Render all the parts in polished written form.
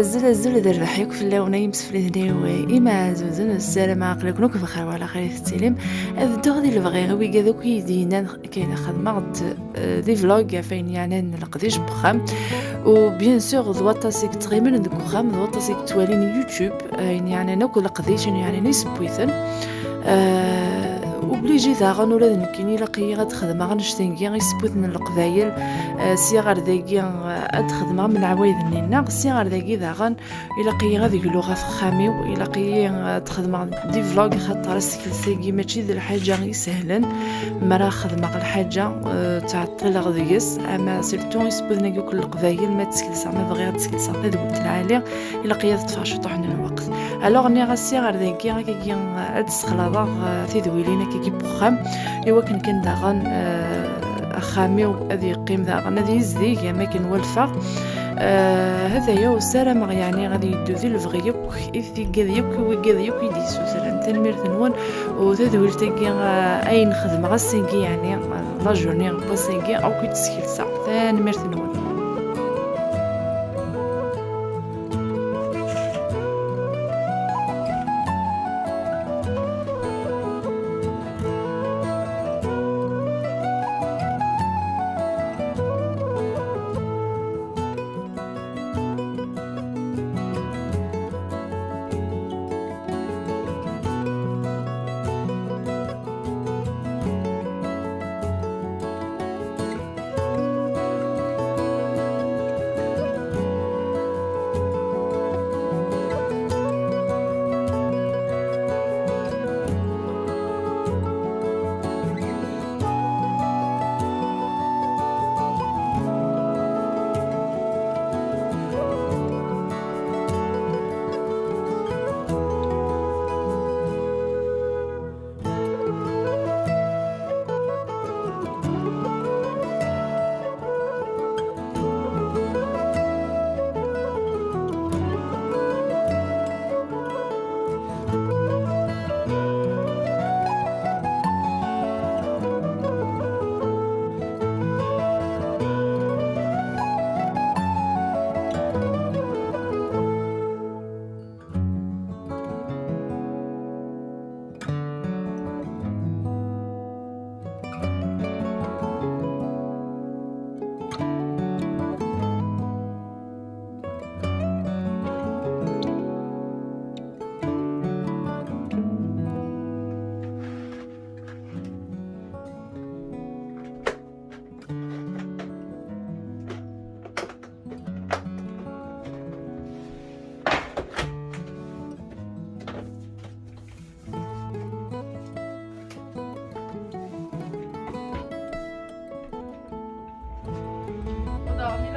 زل در بحيك في الله ونايم سفلي هدي وإما زوزن السلام عقلك نوك بخير وعلى خير السلام أبدو غادي البغي غوي كذا كيدينا كاينه خدمة دي فلوغ فين يعني نلقديش بخام وبيان سور ضواطا سيك تغيمن دوك خام ضواطا سيك توالين يوتيوب يعني نوك لقديش يعني نسبويثن وبليجي داغن ولا نكيني لاقي غتخدم غنشتنكي غيسبوثن القبايل سي غير داكي غتخدم من عوايد نينا سي غير داكي داغن الا قي غادي اللغه فخامي والا قي تخدم دي فلوغ خاطر سكيلسيكي ماشي ديال الحاجه غير سهلا مرا خدمه الحاجه تعطل غديس اما سيرتو يسبوثنا كل القبايل ما تسكلسا ما بغيها تسكلسا تدوت العالي الا قي تفاشط حنا الوقت الوغ ني غاسي غير داكي غاكي هاد السخلاضه تيدويلينا كي بوخام ايوا كان داغن خامي وهذه يقيم داغن هذه يزدي ما كان والفا هذايا والسلام يعني غادي يدو ذي الفغيوك إذ كذيوك وكذيوك يديسو سلام تنمير ثنون وتدوير تاكي أي نخدم غاسينكي يعني لا جورني غباسينكي أو كي تسكيل ساعة تنمير ثنون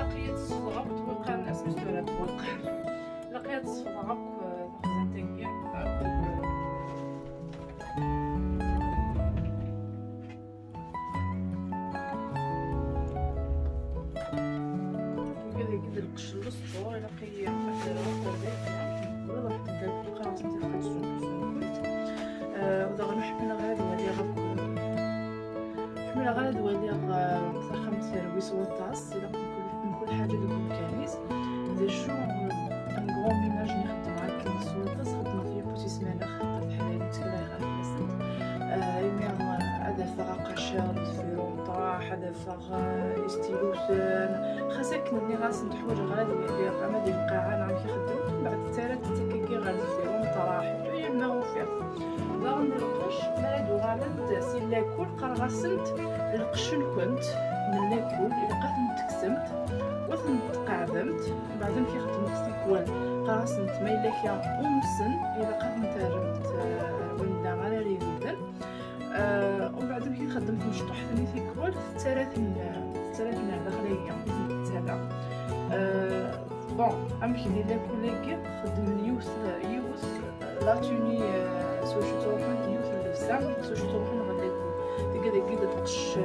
لقيت الصفغة بتوقع الناس مش دولة توقع لقيت الصفغة بخزنتين كذا القش الوسطى لقي واحد ولا واحد تبدا بالقراص نتاع السوق ودغ نحمل غادي ولي نحمل غادي ولي مسخم سيرفيس وطاس كل حاجه دوك كانيس ندير شو ان غون ميناج نخدم معاك السوطاس خدمت فيه بوتي سمانه خدمت حلال تكلا غير حسن يمي هذا فراق شارد في رونطا هذا فراق استيلوسن خاصك نني غاس نتحوج غادي ولي قامه ديال القاعه انا كي خدمت بعد الثالث تككي غادي في رونطا راحت ويما وفيها داغ نلقش مالادو غالد سي لاكول قرغسنت القشن كنت من لاكول الى قات نتكسمت وثنتقعدمت بعدين كي خدمت ستيكوال قرغسنت مايلا كيا امسن الى قات نترمت وندا غالا ريدن ومن بعد كي خدمت مشطوح ثاني ثيكوال ثلاث داخليه تاع بون امشي ديال لاكول خدم يوس لاتوني سوشي تروحون يوث اللبسة سوشي تروحون غاديكم تقدر كده القش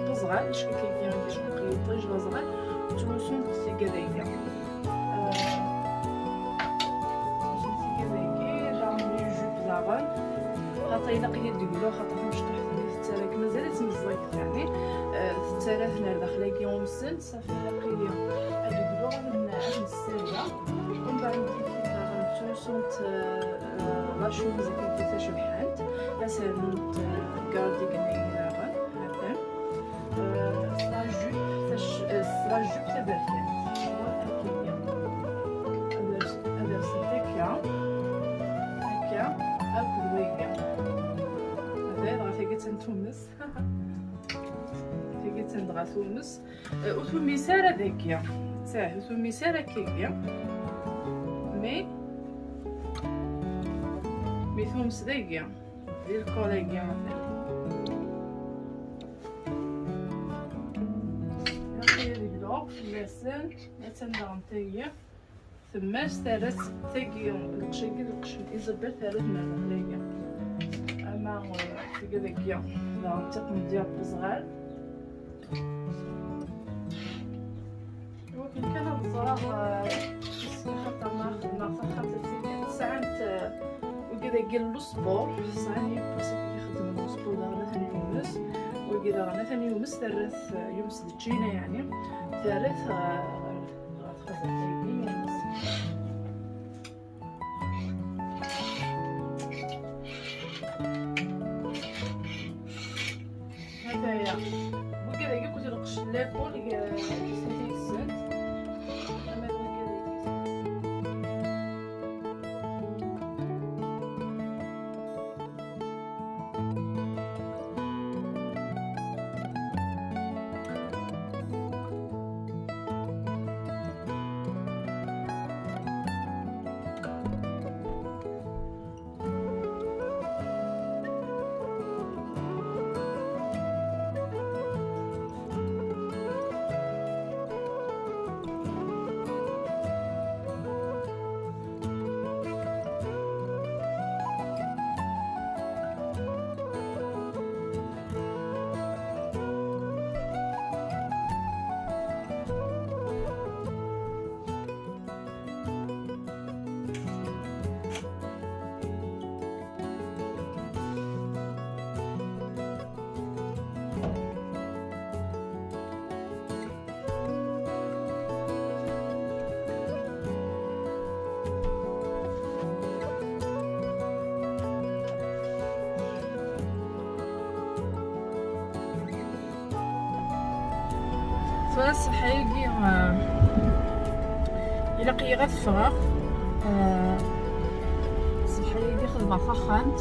بزغال شكل كيان باش نقيطيج بزغال تروسون تقدر يدير جامي جوب زغال خاطر إلا قيد ديالو خاطر مش تحت التراك مازالت مزيك ثاني الثلاث نار داخله كيوم السن صافي لاقي هادو غادي شوف زعما كيفاش شبحات اسالنت كاردي كنيراغ هكا سراجو تبركان هذا سدكا هكا اكل ويكا هذا غادي تنتومس تندغى ثومس وثوميسار هذاكيا صح ثوميسار هكاكيا مي ثومس داكيا ديال الكولاكيا مثلا هاكيا ديك لوق لاسن تندغى نتايا ثماش ثلاث تاكيا القشاكي القشم إيزابيل ثلاث مرات هكايا اما في هذاكيا لا نتقم ديال الصغار كان الزراغ خاطر ما خاطر ساعات وكذا قال له سبور ساعات يبغى يخدم السبور دارنا ثاني يومس وكذا رانا ثاني يومس ثلاث يومس تجينا يعني ثلاث غتخزن يومس هذايا وكذا قلت لك ليكول فرص حقيقي إلا قي غير الفراغ حقيقي خدمة فخانت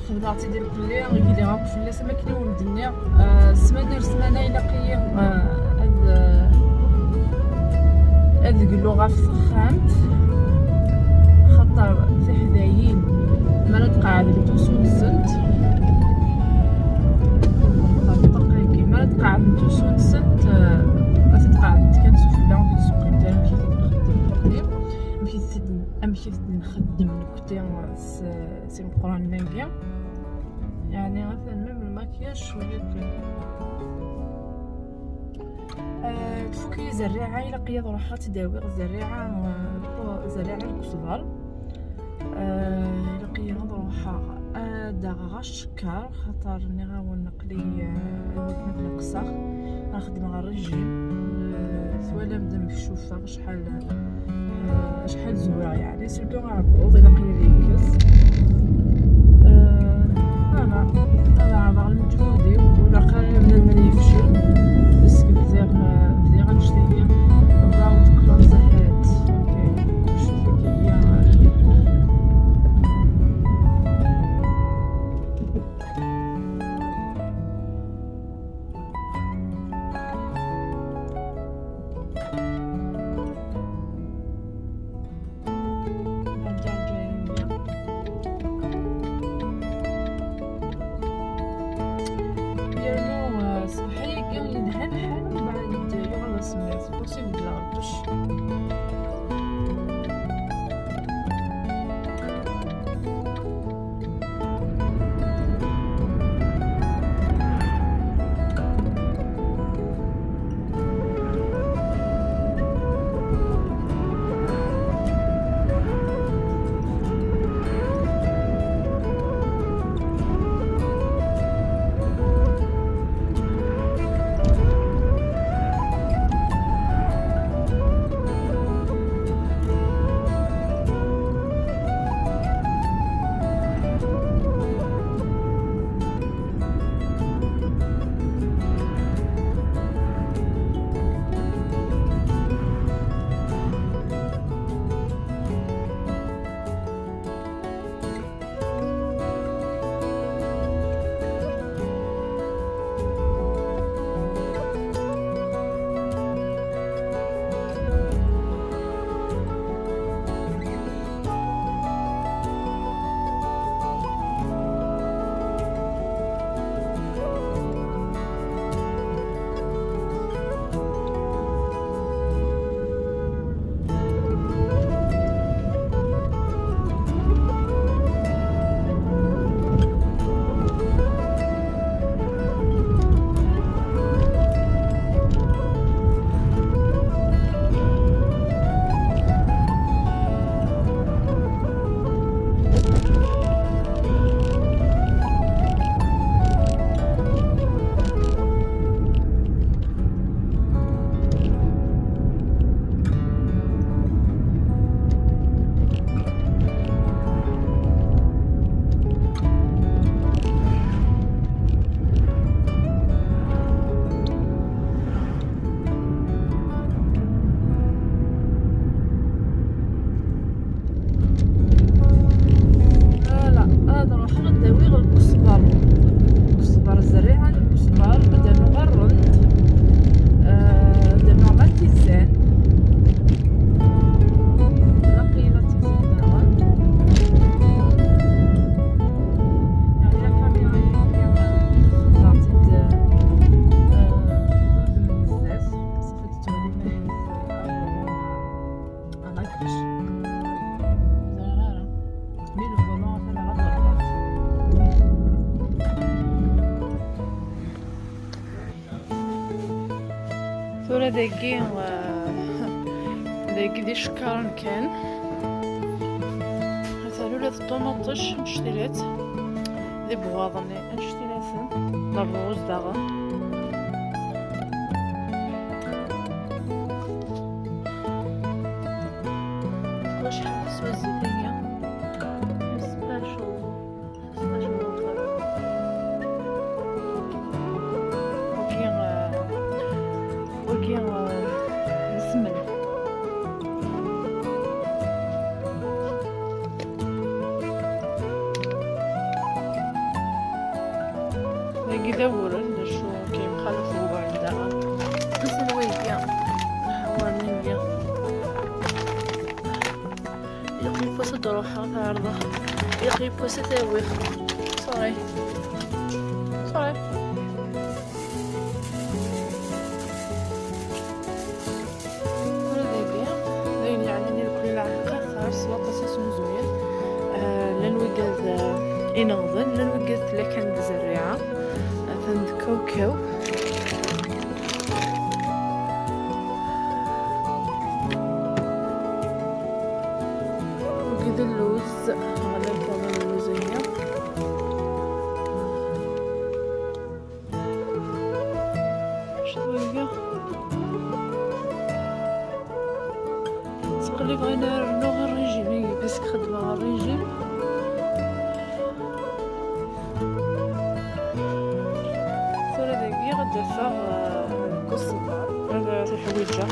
خدمتي ديال الكلية غير لي غاب في الليل ما كاين ولد الدنيا سمانة إلا قي هاد اللغة فخانت خاطر في حدايين ما نتقاعد لتوسو الزنت قاعد نتوسو نسنت غتقاعد نتكنسو في اللون في السوق ديالي مشيت نخدم الكوتي سي القران لانكيا يعني مثلا ميم الماكياج شويه تفكي زريعه الا قياد روحها تداوي زريعه الكسبر الا قياد روحها داغا الشكار خاطر ني غاول نقلي ودنا في القصاخ نخدم غير الرجيم ثوالا نبدا مكشوفه شحال زويره يعني سيرتو غير البوض الا قلي ليكس انا عبر المجهودي ولا قال بدا من يفشل بس كبدا غنشتي راوند كلوز هيد اوكي شوفي كي ثورة داكي دي شكرا كان مثلا ولاد الطوماطش نشتريت دي بواضني نشتريتهم الروز داغا واش حسوا الزيتية سبيشال اوفر وكي السمن باقي دور شو كي مخلفو بعدا نسوي كيا ورني يقي فوسة دروحة عرضة يقي فوسة تاويخ صوري ينغضن لنوقف لكن بزريعة عند كوكو وكذا اللوز هذا الكلام اللوزية شوية تقلب انا نوع الرجيم بس خدمة الرجيم دفع الكسبة الحويجة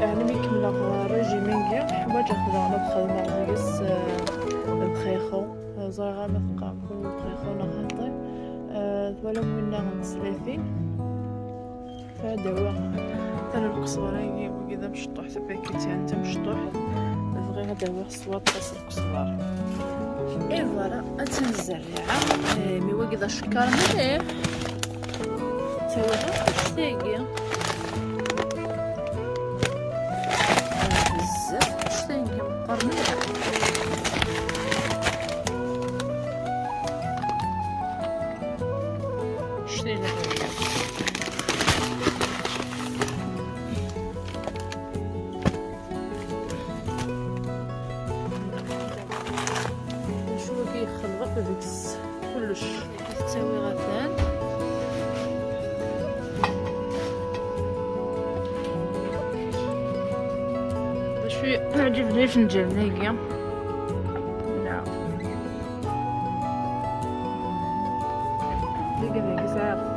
يعني ميكمل ريجيمينغي حواجة خذانا بخدمة ريس بخيخو زرغة مثقا كل بخيخو نخطي ولا وينا غنسلافي فدوا تانا القصواري وكذا مشطوح تباكيتي انت مشطوح بغي غداوي الصوات تاس القصوار اي فوالا اتنزرعة مي وكذا شكر مليح تسويها تشتاقي بزاف تشتاقي مقرنة شتي لها نشوفو كيخلط بديك كلش تساوي غثان عجبني فنجان هيك نعم دقيقة ساعة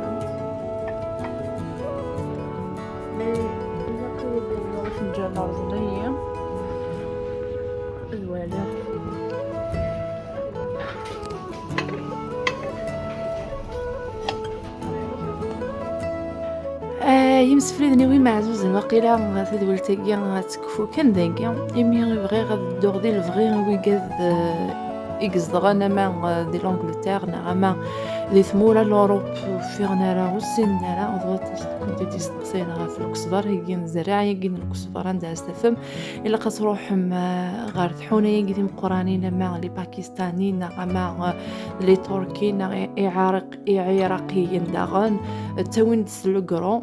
فنجان رزنية زوالة يمس فريدني وي معزوز الوقيله تدول تاكيا تكفو كان داكيا يمي بغي غدور ديال الفغي وي كاد يقصدغنا ما دي لونجلتير نعما لي ثمولا لوروب فيغنا راه وسننا راه ضغط كنت تستقسينا في الكسبر هي نزرع يقين الكسبر عندها استفهم الا كتروح غير تحونه يقين مقرانين مع لي باكستانيين مع لي تركيين عراقيين داغن تاوين تسلقرو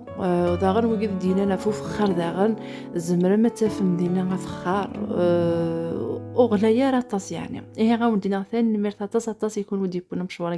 داغن وقد دينا نفوف خر داغن زمرا ما تفهم دينا فخار اغليا راه طاس يعني هي غاون دينا ثاني مرتا طاس يكون ودي يكون مشوار